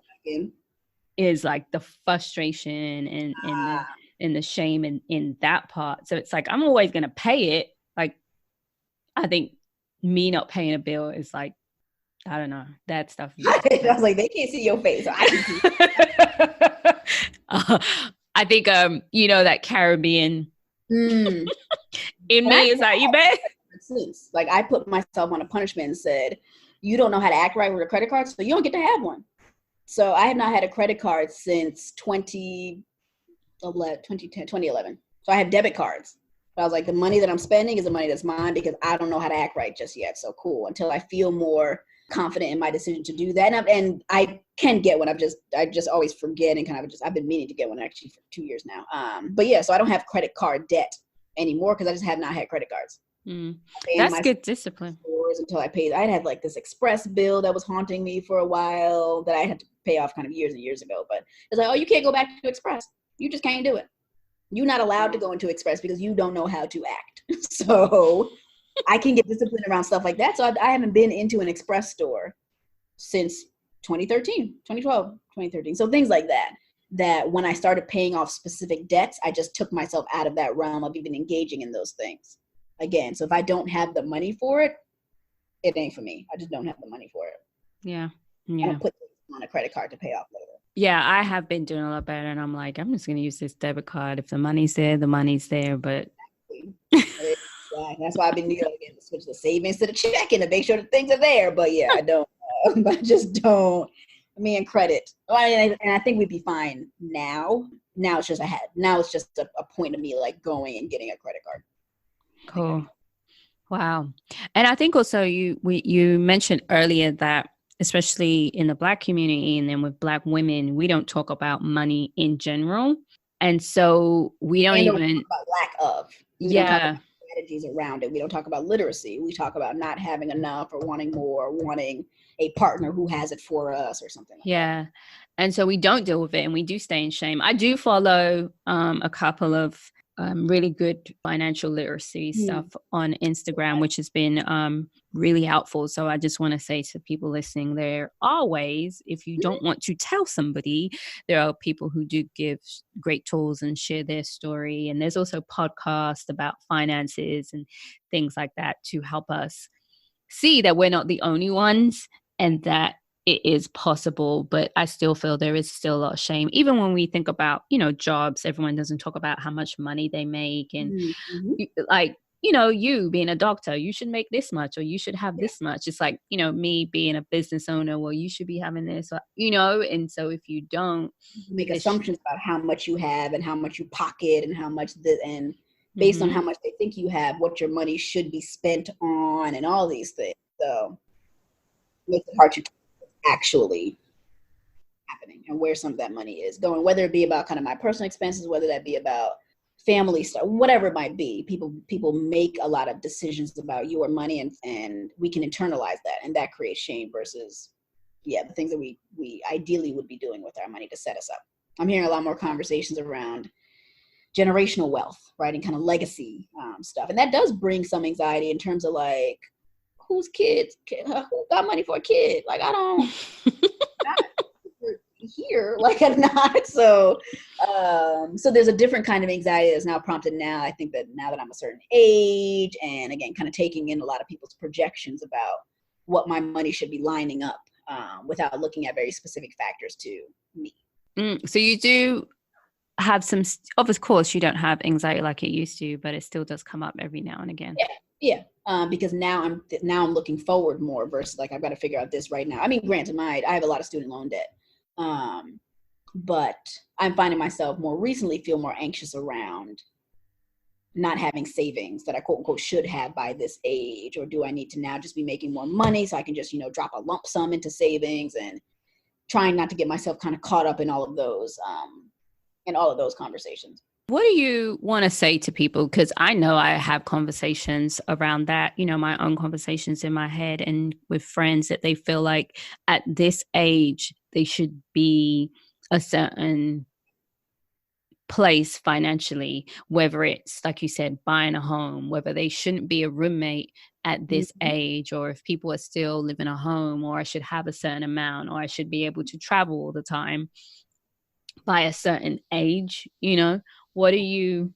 is like the frustration and the shame in that part. So it's like, I'm always going to pay it. Like, I think me not paying a bill is like, I don't know, that stuff is I just was like, they can't see your face, so I can see. I think that Caribbean Mm. in And I me is like, you bet. since like I put myself on a punishment and said, you don't know how to act right with a credit card, so you don't get to have one. So I have not had a credit card since 2011. So I have debit cards. But I was like, the money that I'm spending is the money that's mine because I don't know how to act right just yet. So cool. Until I feel more confident in my decision to do that. And I can get one. I just always forget and kind of I've been meaning to get one actually for 2 years now. But yeah, so I don't have credit card debt anymore because I just have not had credit cards. That's good discipline. Until I paid. I had like this express bill that was haunting me for a while that I had to pay off kind of years and years ago. But it's like, oh, you can't go back to express. You just can't do it. You're not allowed to go into express because you don't know how to act. So I can get disciplined around stuff like that. So I haven't been into an express store since 2013, 2012, 2013. So things like that when I started paying off specific debts, I just took myself out of that realm of even engaging in those things again. So if I don't have the money for it, it ain't for me. I just don't have the money for it. Yeah. I don't put it on a credit card to pay off later. Yeah, I have been doing a lot better, and I'm like, I'm just going to use this debit card. If the money's there, the money's there. But exactly. That's why I've been switch the savings to the checking to make sure that things are there. But yeah, I don't. I just don't. Me and credit, and I think we'd be fine now. Now it's just ahead. Now it's just a point of me like going and getting a credit card. Cool. Wow. And I think also you mentioned earlier that especially in the Black community and then with Black women, we don't talk about money in general. And so we don't even talk about lack of. We don't talk about strategies around it. We don't talk about literacy. We talk about not having enough or wanting more, or wanting a partner who has it for us or something like that. And so we don't deal with it and we do stay in shame. I do follow a couple of really good financial literacy stuff on Instagram, which has been really helpful. So I just want to say to people listening, there are ways, if you don't want to tell somebody, there are people who do give great tools and share their story. And there's also podcasts about finances and things like that to help us see that we're not the only ones and that it is possible. But I still feel there is still a lot of shame. Even when we think about, jobs, everyone doesn't talk about how much money they make. And like, you being a doctor, you should make this much, or you should have this much. It's like, me being a business owner, well, you should be having this, and so if you don't make assumptions about how much you have and how much you pocket and how much and based on how much they think you have, what your money should be spent on and all these things. So it makes it hard to actually happening and where some of that money is going, whether it be about kind of my personal expenses, whether that be about family stuff, whatever it might be. People make a lot of decisions about your money and we can internalize that, and that creates shame versus the things that we ideally would be doing with our money to set us up. I'm hearing a lot more conversations around generational wealth, right, and kind of legacy stuff, and that does bring some anxiety in terms of like, whose kids, who got money for a kid? Like, I don't here, like I'm not. So there's a different kind of anxiety that's now prompted now. I think that now that I'm a certain age, and again, kind of taking in a lot of people's projections about what my money should be lining up without looking at very specific factors to me. So you do have some, of course, you don't have anxiety like it used to, but it still does come up every now and again. Yeah. Because now I'm looking forward more versus like I've got to figure out this right now. I mean, granted, I have a lot of student loan debt, but I'm finding myself more recently feel more anxious around not having savings that I quote unquote should have by this age, or do I need to now just be making more money so I can just drop a lump sum into savings, and trying not to get myself kind of caught up in all of those conversations. What do you want to say to people? Because I know I have conversations around that, my own conversations in my head and with friends, that they feel like at this age, they should be a certain place financially, whether it's, like you said, buying a home, whether they shouldn't be a roommate at this age, or if people are still living at home, or I should have a certain amount, or I should be able to travel all the time by a certain age. What do you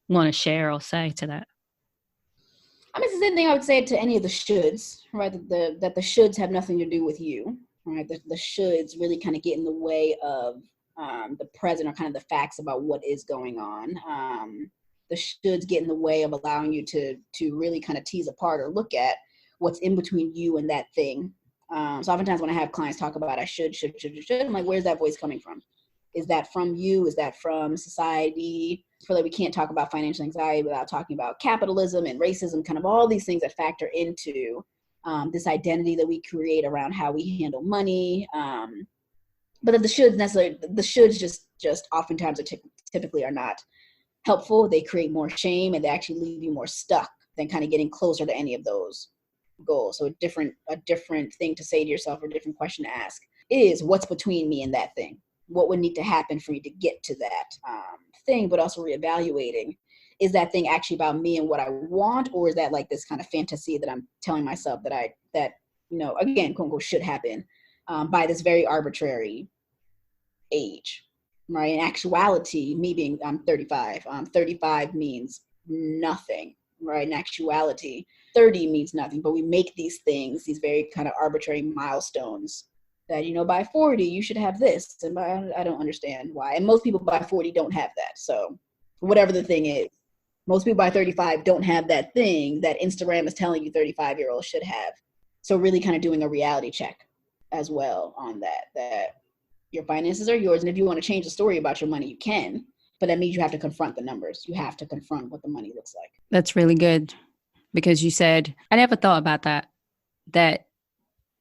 want to share or say to that? I mean, the same thing I would say to any of the shoulds, right? That the shoulds have nothing to do with you, right? The shoulds really kind of get in the way of the present or kind of the facts about what is going on. The shoulds get in the way of allowing you to really kind of tease apart or look at what's in between you and that thing. So oftentimes when I have clients talk about I should, I'm like, where's that voice coming from? Is that from you? Is that from society? I feel like we can't talk about financial anxiety without talking about capitalism and racism, kind of all these things that factor into this identity that we create around how we handle money. But that the shoulds just oftentimes typically are not helpful. They create more shame and they actually leave you more stuck than kind of getting closer to any of those goals. So a different thing to say to yourself or a different question to ask is, what's between me and that thing? What would need to happen for you to get to that thing? But also reevaluating, is that thing actually about me and what I want, or is that like this kind of fantasy that I'm telling myself that again, quote unquote, should happen by this very arbitrary age, right? In actuality, me being, I'm 35, 35 means nothing, right? In actuality, 30 means nothing, but we make these things, these very kind of arbitrary milestones that, by 40, you should have this. And I don't understand why. And most people by 40 don't have that. So whatever the thing is, most people by 35 don't have that thing that Instagram is telling you 35-year-olds should have. So really kind of doing a reality check as well on that your finances are yours. And if you want to change the story about your money, you can, but that means you have to confront the numbers. You have to confront what the money looks like. That's really good, because you said, I never thought about that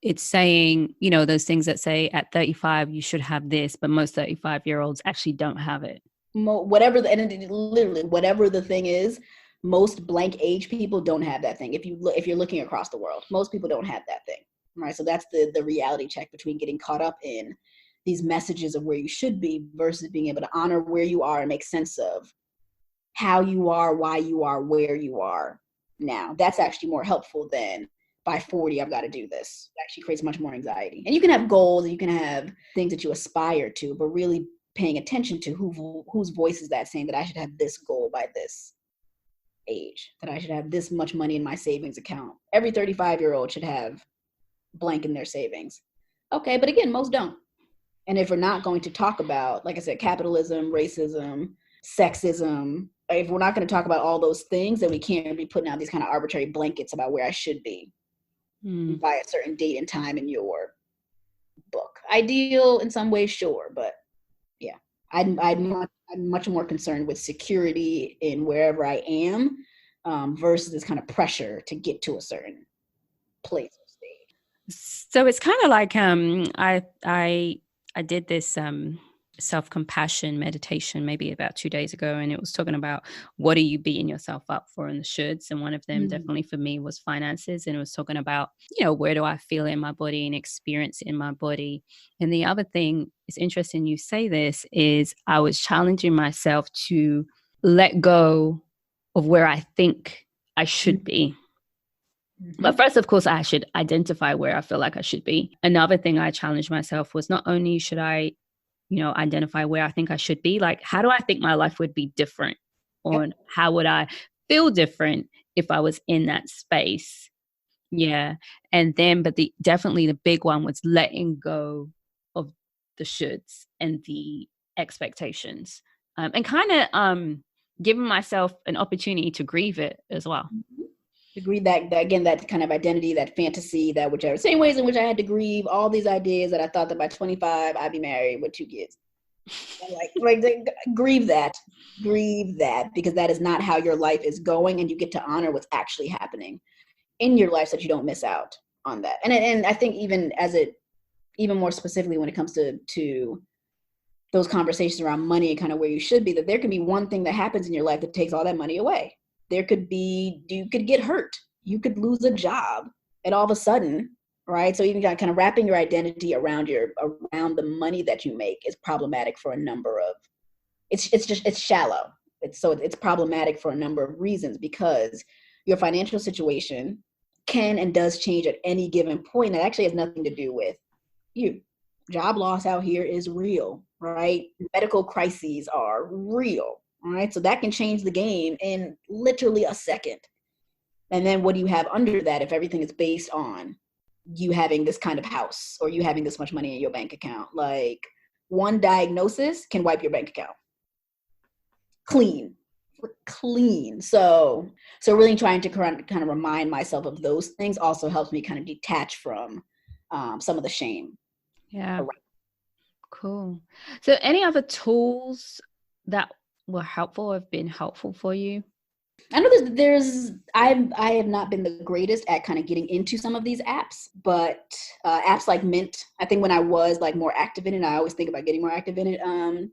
it's saying, those things that say at 35, you should have this, but most 35-year-olds actually don't have it. Whatever the thing is, most blank age people don't have that thing. If you're looking across the world, most people don't have that thing, right? So that's the reality check between getting caught up in these messages of where you should be versus being able to honor where you are and make sense of how you are, why you are, where you are now. That's actually more helpful than by 40, I've got to do this. It actually creates much more anxiety. And you can have goals, and you can have things that you aspire to, but really paying attention to whose voice is that saying that I should have this goal by this age, that I should have this much money in my savings account. Every 35-year-old should have blank in their savings. Okay, but again, most don't. And if we're not going to talk about, like I said, capitalism, racism, sexism, if we're not going to talk about all those things, then we can't be putting out these kind of arbitrary blankets about where I should be by a certain date and time in your book. Ideal in some ways, sure, but yeah, I'm much more concerned with security in wherever I am versus this kind of pressure to get to a certain place or stage. So it's kind of like I did this self-compassion meditation maybe about 2 days ago, and it was talking about what are you beating yourself up for in the shoulds, and one of them definitely for me was finances, and it was talking about where do I feel in my body and experience in my body. And the other thing, it's interesting you say this, is I was challenging myself to let go of where I think I should be. But first, of course, I should identify where I feel like I should be. Another thing I challenged myself was not only should I identify where I think I should be, like, how do I think my life would be different? Or how would I feel different if I was in that space? Yeah. And then, but definitely the big one was letting go of the shoulds and the expectations, and kind of giving myself an opportunity to grieve it as well. Agree that again, that kind of identity, that fantasy, that whichever same ways in which I had to grieve all these ideas that I thought that by 25 I'd be married with 2 kids. like grieve that, because that is not how your life is going, and you get to honor what's actually happening in your life so that you don't miss out on that. And I think even more specifically when it comes to those conversations around money and kind of where you should be, that there can be one thing that happens in your life that takes all that money away. You could get hurt. You could lose a job, and all of a sudden, right? So even kind of wrapping your identity around the money that you make is problematic for a number of, it's shallow. It's problematic for a number of reasons, because your financial situation can and does change at any given point. That actually has nothing to do with you. Job loss out here is real, right? Medical crises are real. All right, so that can change the game in literally a second. And then what do you have under that if everything is based on you having this kind of house or you having this much money in your bank account? Like, one diagnosis can wipe your bank account clean. So really trying to kind of remind myself of those things also helps me kind of detach from some of the shame. Yeah. Cool. So any other tools that were helpful or have been helpful for you? I know I have not been the greatest at kind of getting into some of these apps, but apps like Mint, I think when I was like more active in it, I always think about getting more active in it,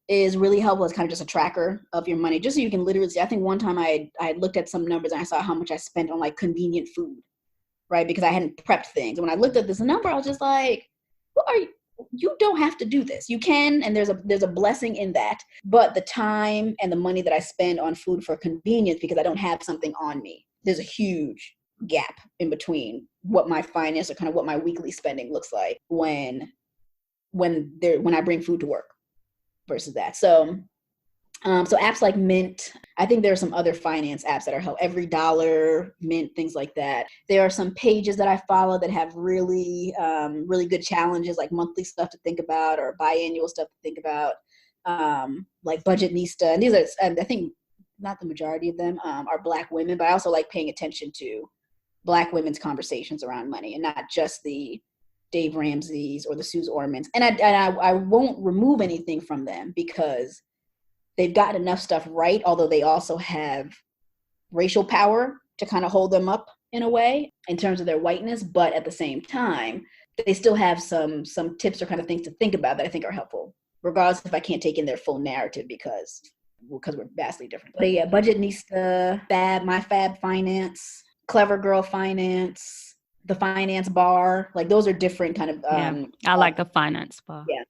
is really helpful as kind of just a tracker of your money, just so you can literally see. I think one time I looked at some numbers and I saw how much I spent on like convenient food, right? Because I hadn't prepped things. And when I looked at this number, I was just like, what are you don't have to do this. You can, and there's a blessing in that. But the time and the money that I spend on food for convenience because I don't have something on me, there's a huge gap in between what my finance or kind of what my weekly spending looks like when I bring food to work versus that. So apps like Mint, I think there are some other finance apps that are help. Every Dollar, Mint, things like that. There are some pages that I follow that have really, really good challenges, like monthly stuff to think about or biannual stuff to think about, like Budgetnista. And these are, I think, not the majority of them are Black women, but I also like paying attention to Black women's conversations around money and not just the Dave Ramsey's or the Suze Ormans. And I won't remove anything from them because they've got enough stuff right, although they also have racial power to kind of hold them up in a way in terms of their whiteness. But at the same time, they still have some tips or kind of things to think about that I think are helpful, regardless if I can't take in their full narrative because we're vastly different. But yeah, Budgetnista, My Fab Finance, Clever Girl Finance, the Finance Bar, like those are different kind of. I like the Finance Bar. Yeah.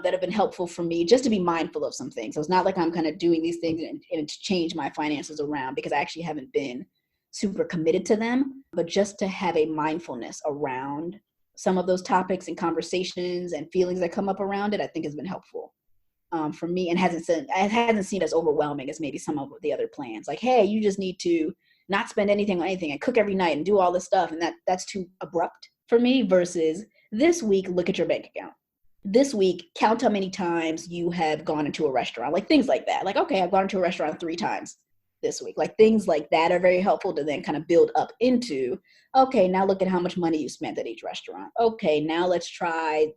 That have been helpful for me just to be mindful of some things. So it's not like I'm kind of doing these things and to change my finances around because I actually haven't been super committed to them, but just to have a mindfulness around some of those topics and conversations and feelings that come up around it, I think has been helpful for me and hasn't seemed as overwhelming as maybe some of the other plans. Like, hey, you just need to not spend anything on anything and cook every night and do all this stuff. And that's too abrupt for me versus this week, look at your bank account. This week, count how many times you have gone into a restaurant, like things like that. Like, okay, I've gone into a restaurant 3 times this week. Like things like that are very helpful to then kind of build up into, okay, now look at how much money you spent at each restaurant. Okay, now let's try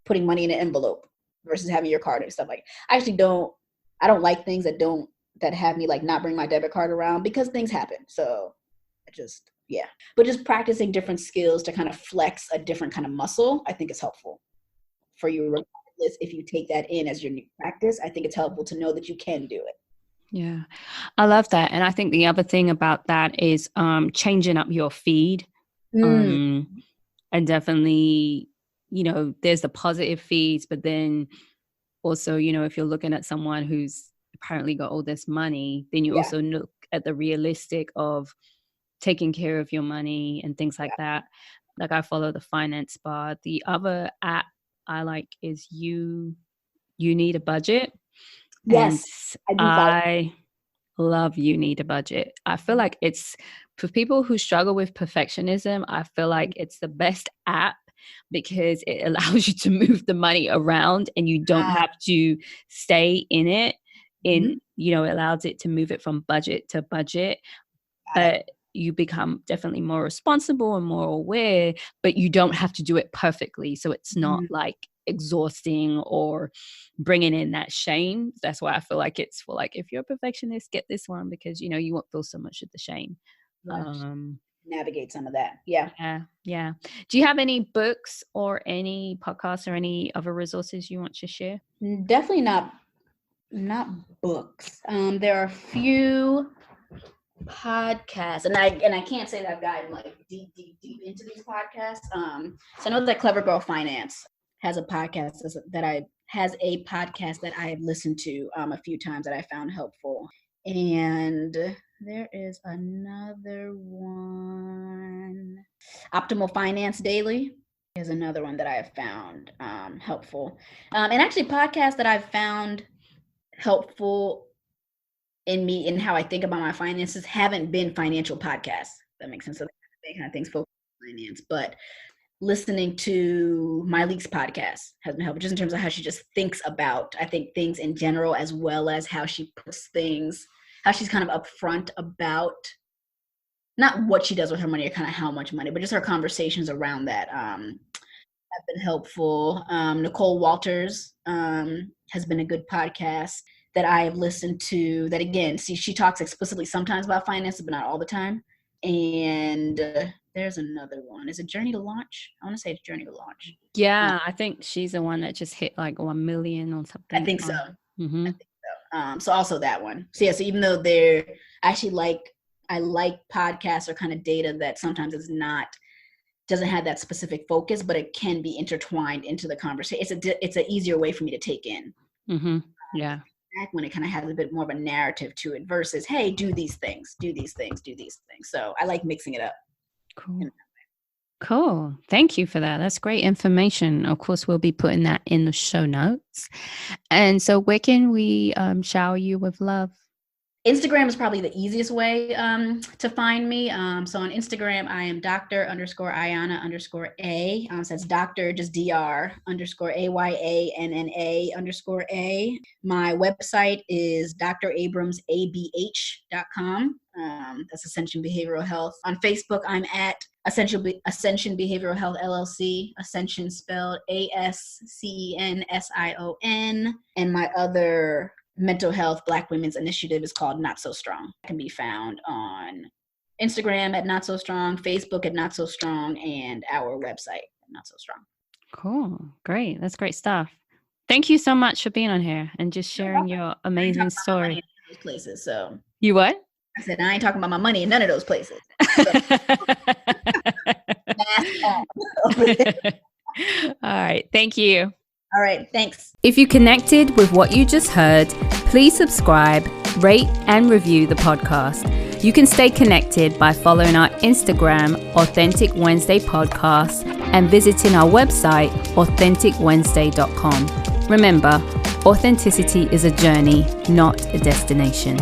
putting money in an envelope versus having your card and stuff like that. I don't like things that have me like not bring my debit card around because things happen. So but just practicing different skills to kind of flex a different kind of muscle, I think is helpful for you regardless if you take that in as your new practice. I think it's helpful to know that you can do it. Yeah, I love that. And I think the other thing about that is changing up your feed. And definitely, there's the positive feeds, but then also, if you're looking at someone who's apparently got all this money, then you also look at the realistic of taking care of your money and things like that. Like I follow the Finance Bar. The other app I like is You Need a Budget. Yes, and I love You Need a Budget. I feel like it's for people who struggle with perfectionism. I feel like it's the best app because it allows you to move the money around and you don't have to stay in it. It allows it to move it from budget to budget. But you become definitely more responsible and more aware, but you don't have to do it perfectly. So it's not like exhausting or bringing in that shame. That's why I feel like it's for like, if you're a perfectionist, get this one because, you won't feel so much of the shame. Navigate some of that. Yeah. Do you have any books or any podcasts or any other resources you want to share? Definitely not books. There are a few podcasts, and I can't say that I've gotten like deep into these podcasts. So I know that Clever Girl Finance has a podcast that I have listened to a few times that I found helpful, and there is another one. Optimal Finance Daily is another one that I have found helpful, and actually podcasts that I've found helpful in me and how I think about my finances haven't been financial podcasts. That makes sense. So they kind of things focus on finance, but listening to Myleik's podcast has been helpful, just in terms of how she just thinks about, I think, things in general, as well as how she puts things, how she's kind of upfront about not what she does with her money or kind of how much money, but just her conversations around that have been helpful. Nicole Walters has been a good podcast that I have listened to, that again, see, she talks explicitly sometimes about finances, but not all the time. And there's another one. Is it Journey to Launch? I want to say it's Journey to Launch. Yeah, I think she's the one that just hit like 1 million or something. I think so. Mm-hmm. I think so. So also that one. So yeah, so even though I like podcasts or kind of data that sometimes doesn't have that specific focus, but it can be intertwined into the conversation. It's an easier way for me to take in. Mm-hmm. Yeah. When it kind of has a bit more of a narrative to it versus, hey, do these things. So I like mixing it up. Cool. Thank you for that. That's great information. Of course, we'll be putting that in the show notes. And so where can we shower you with love? Instagram is probably the easiest way to find me. So on Instagram, I am Dr. Ayanna_A. So that's Dr. just Dr. _AYANNA_A. My website is drabramsabh.com. That's Ascension Behavioral Health. On Facebook, I'm at Ascension Behavioral Health LLC. Ascension spelled ASCENSION. And my other mental health Black women's initiative is called Not So Strong. It can be found on Instagram at Not So Strong, Facebook at Not So Strong, and our website at Not So Strong. Cool. Great. That's great stuff. Thank you so much for being on here and just sharing your amazing story. Those places, so you what? I said I ain't talking about my money in none of those places. All right. Thank you. All right, thanks. If you connected with what you just heard, please subscribe, rate, and review the podcast. You can stay connected by following our Instagram, Authentic Wednesday Podcast, and visiting our website, authenticwednesday.com. Remember, authenticity is a journey, not a destination.